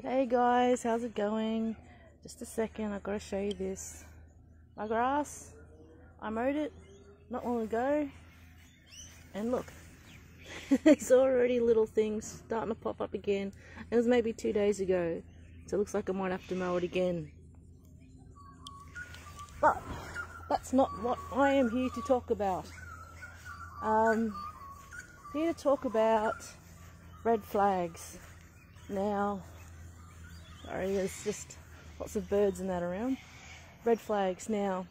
G'day guys, how's it going? Just a second, I've got to show you this. My grass, I mowed it not long ago, and look, there's already little things starting to pop up again. It was maybe 2 days ago, so it looks like I might have to mow it again. But that's not what I am here to talk about. Here to talk about red flags. Now, sorry, there's just lots of birds and that around. Red flags. Now,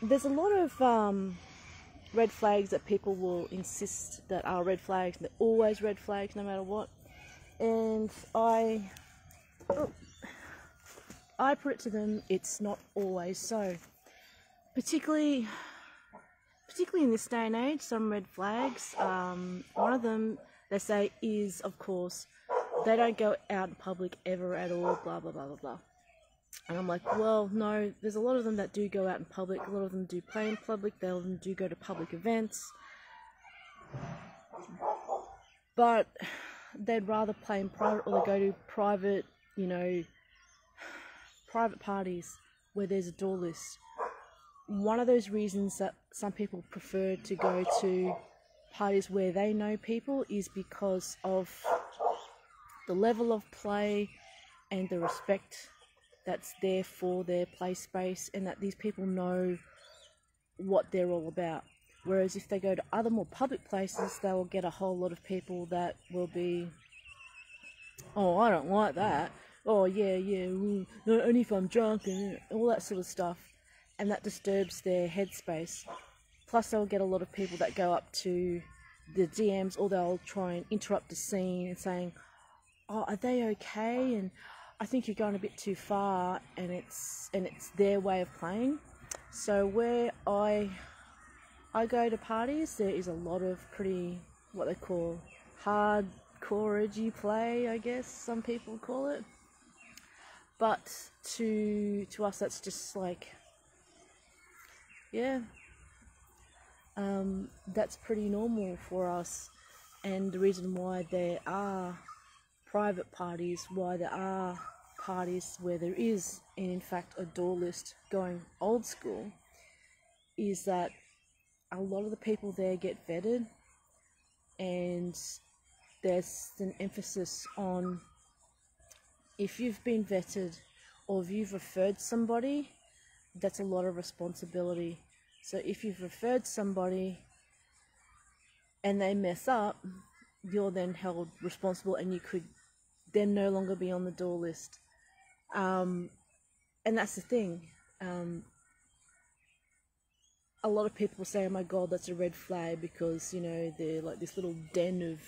there's a lot of red flags that people will insist that are red flags. They're always red flags, no matter what. And I put it to them, it's not always so. Particularly in this day and age, some red flags. One of them, they say, is, of course, they don't go out in public ever at all, blah, blah, blah, blah, blah. And I'm like, well, no, there's a lot of them that do go out in public. A lot of them do play in public. A lot of them do go to public events. But they'd rather play in private, or they go to private, private parties where there's a door list. One of those reasons that some people prefer to go to parties where they know people is because of the level of play and the respect that's there for their play space, and that these people know what they're all about. Whereas if they go to other more public places, they will get a whole lot of people that will be, oh, I don't like that. Oh, yeah, only if I'm drunk, and all that sort of stuff. And that disturbs their headspace. Plus, they'll get a lot of people that go up to the DMs, or they'll try and interrupt the scene and saying, oh, are they okay? And I think you're going a bit too far, and it's their way of playing. So where I go to parties, there is a lot of pretty, what they call, hardcore edgy play, I guess some people call it. But to us, that's just like, yeah, that's pretty normal for us. And the reason why there are private parties, why there are parties where there is, in fact, a door list going old school, is that a lot of the people there get vetted, and there's an emphasis on, if you've been vetted or if you've referred somebody, that's a lot of responsibility. So if you've referred somebody and they mess up, you're then held responsible, and you could then no longer be on the door list. And that's the thing. A lot of people say, oh my god, that's a red flag, because, they're like this little den of,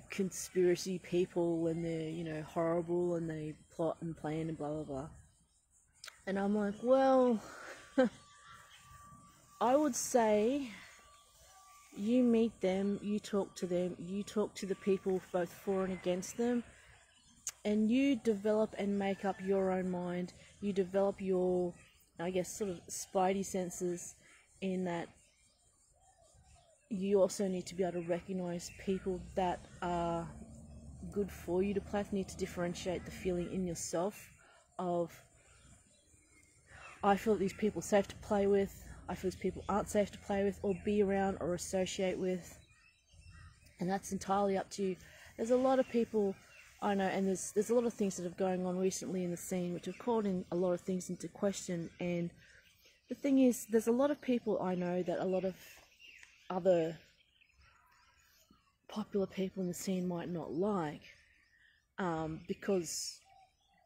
conspiracy people, and they're, horrible, and they plot and plan and blah, blah, blah. And I'm like, well, I would say you meet them, you talk to them, you talk to the people both for and against them, and you develop and make up your own mind. You develop your, I guess, sort of spidey senses, in that you also need to be able to recognize people that are good for you to play with. You need to differentiate the feeling in yourself of, I feel that these people are safe to play with, I feel these people aren't safe to play with or be around or associate with, and that's entirely up to you. There's a lot of people I know, and there's a lot of things that are going on recently in the scene which have called in a lot of things into question. And the thing is, there's a lot of people I know that a lot of other popular people in the scene might not like, because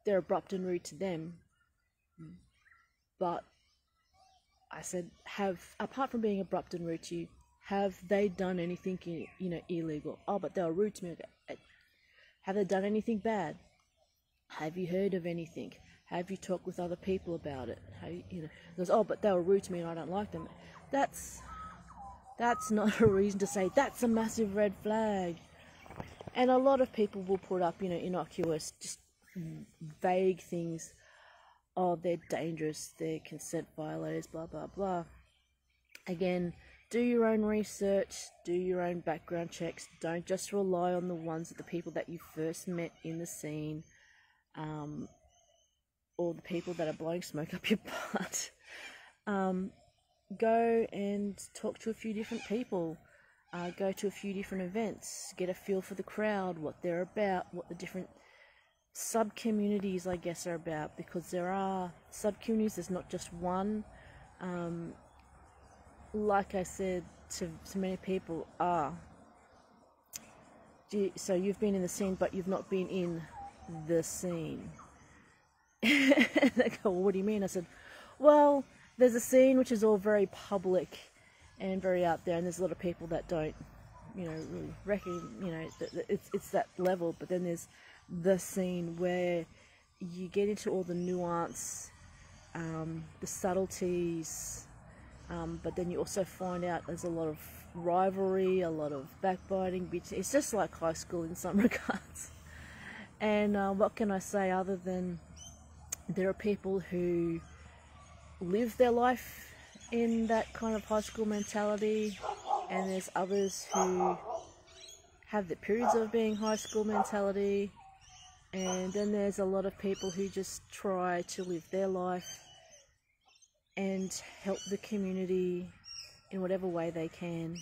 they're abrupt and rude to them. But I said, apart from being abrupt and rude to you, have they done anything, illegal? Oh, but they were rude to me. Okay. Have they done anything bad? Have you heard of anything? Have you talked with other people about it? Goes, oh, but they were rude to me and I don't like them. That's not a reason to say that's a massive red flag. And a lot of people will put up, innocuous, just vague things. Oh, they're dangerous, they're consent violators, blah, blah, blah. Again, do your own research, do your own background checks. Don't just rely on the ones of the people that you first met in the scene, or the people that are blowing smoke up your butt. Go and talk to a few different people. Go to a few different events. Get a feel for the crowd, what they're about, what the different sub-communities, I guess, are about. Because there are sub-communities, there's not just one. Like I said to many people, so you've been in the scene, but you've not been in the scene. They go, well, what do you mean? I said, well, there's a scene which is all very public and very out there, and there's a lot of people that don't, really reckon, it's that level. But then there's the scene where you get into all the nuance, the subtleties, but then you also find out there's a lot of rivalry, a lot of backbiting. It's just like high school in some regards. And what can I say other than there are people who live their life in that kind of high school mentality, and there's others who have the periods of being high school mentality, and then there's a lot of people who just try to live their life and help the community in whatever way they can,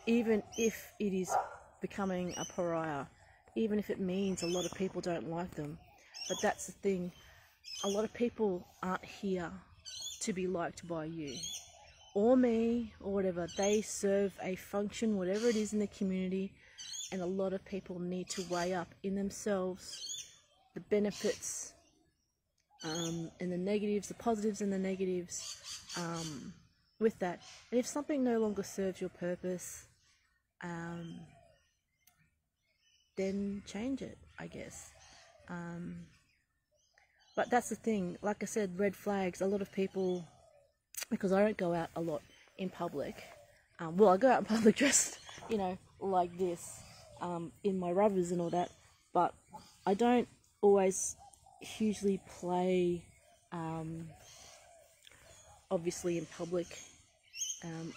even if it is becoming a pariah, even if it means a lot of people don't like them. But that's the thing, a lot of people aren't here to be liked by you or me or whatever. They serve a function, whatever it is in the community, and a lot of people need to weigh up in themselves the benefits and the negatives, the positives and the negatives with that. And if something no longer serves your purpose, then change it, I guess. But that's the thing, like I said, red flags. A lot of people, because I don't go out a lot in public, well, I go out in public dressed, like this, in my rubbers and all that, but I don't always hugely play, obviously in public,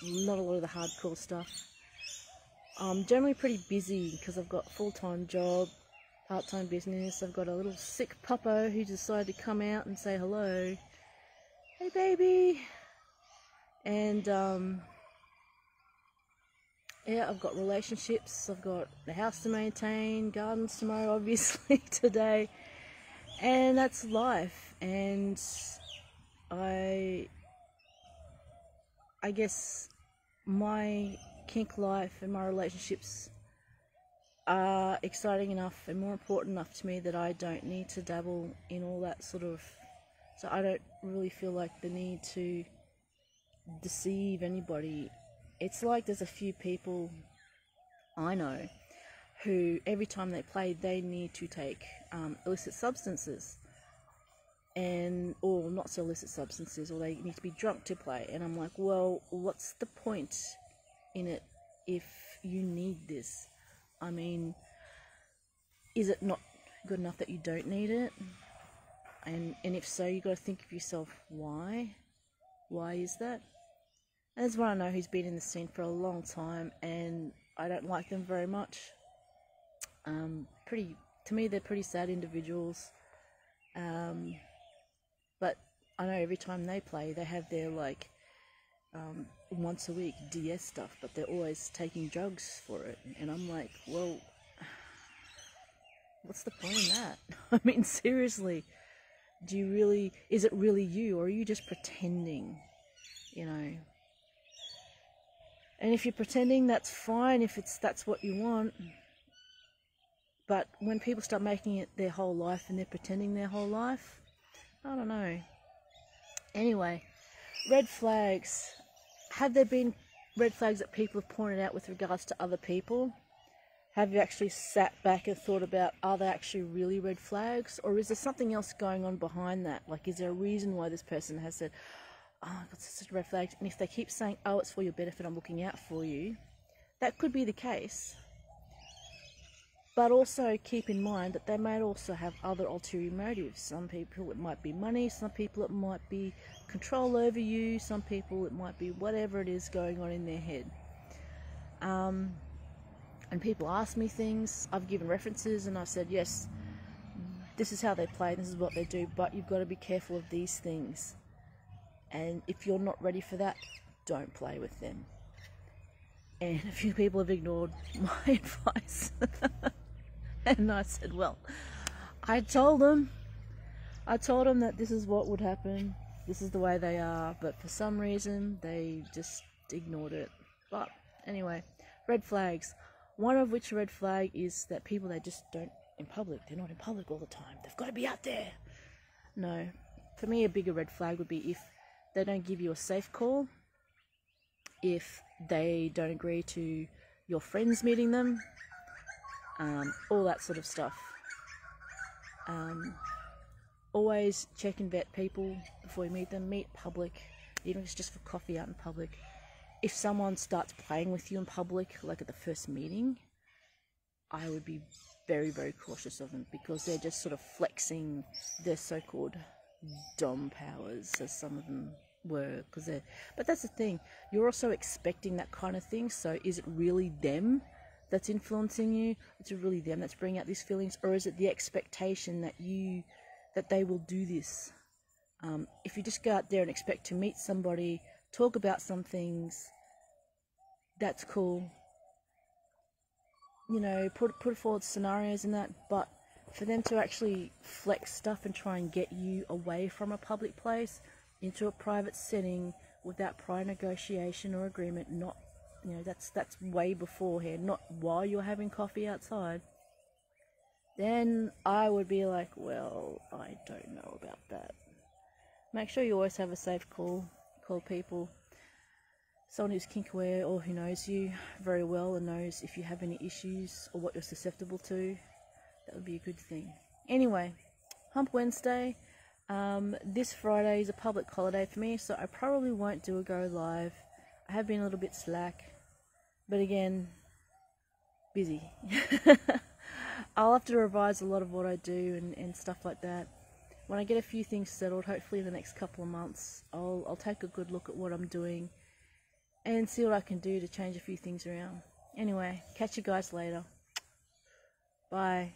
not a lot of the hardcore stuff. I'm generally pretty busy because I've got a full-time job, part-time business. I've got a little sick puppo who decided to come out and say hello. Hey baby! And yeah, I've got relationships, I've got the house to maintain, gardens to mow obviously today, and that's life. And I guess my kink life and my relationships are exciting enough and more important enough to me that I don't need to dabble in all that sort of, so I don't really feel like the need to deceive anybody. It's like there's a few people I know who every time they play they need to take illicit substances, or not so illicit substances, or they need to be drunk to play, and I'm like, well, what's the point in it if you need this? I mean, is it not good enough that you don't need it? And if so, you got to think of yourself, why? Why is that? And there's one I know who's been in the scene for a long time, and I don't like them very much. To me, they're pretty sad individuals. But I know every time they play, they have their once a week DS stuff, but they're always taking drugs for it, and I'm like, well, what's the point in that? I mean, seriously, is it really you, or are you just pretending, And if you're pretending, that's fine, if that's what you want, but when people start making it their whole life and they're pretending their whole life, I don't know. Anyway, red flags. Have there been red flags that people have pointed out with regards to other people? Have you actually sat back and thought about, are they actually really red flags? Or is there something else going on behind that? Like, is there a reason why this person has said, oh, I've got such a red flag? And if they keep saying, oh, it's for your benefit, I'm looking out for you, that could be the case. But also keep in mind that they might also have other ulterior motives. Some people it might be money, some people it might be control over you, some people it might be whatever it is going on in their head. And people ask me things, I've given references and I've said, yes, this is how they play, this is what they do, but you've got to be careful of these things. And if you're not ready for that, don't play with them. And a few people have ignored my advice. And I said, well, I told them that this is what would happen, this is the way they are, but for some reason they just ignored it. But anyway, red flags. One of which red flag is that people, they just don't in public. They're not in public all the time. They've got to be out there. No. For me, a bigger red flag would be if they don't give you a safe call, if they don't agree to your friends meeting them, all that sort of stuff. Always check and vet people before you meet them. Meet public, even if it's just for coffee out in public. If someone starts playing with you in public, like at the first meeting, I would be very, very cautious of them, because they're just sort of flexing their so-called dom powers, as some of them were. But that's the thing, you're also expecting that kind of thing. So is it really them that's influencing you? Is it really them that's bringing out these feelings, or is it the expectation that they will do this? If you just go out there and expect to meet somebody, talk about some things, that's cool. You know, put forward scenarios and that, but for them to actually flex stuff and try and get you away from a public place into a private setting without prior negotiation or agreement, not, you know, that's way beforehand, not while you're having coffee outside, then I would be like, well, I don't know about that. Make sure you always have a safe call people, someone who's kink aware or who knows you very well and knows if you have any issues or what you're susceptible to. That would be a good thing. Anyway, Hump Wednesday. This Friday is a public holiday for me, so I probably won't do a go live. I have been a little bit slack, but again, busy. I'll have to revise a lot of what I do and stuff like that. When I get a few things settled, hopefully in the next couple of months, I'll take a good look at what I'm doing and see what I can do to change a few things around. Anyway, catch you guys later. Bye.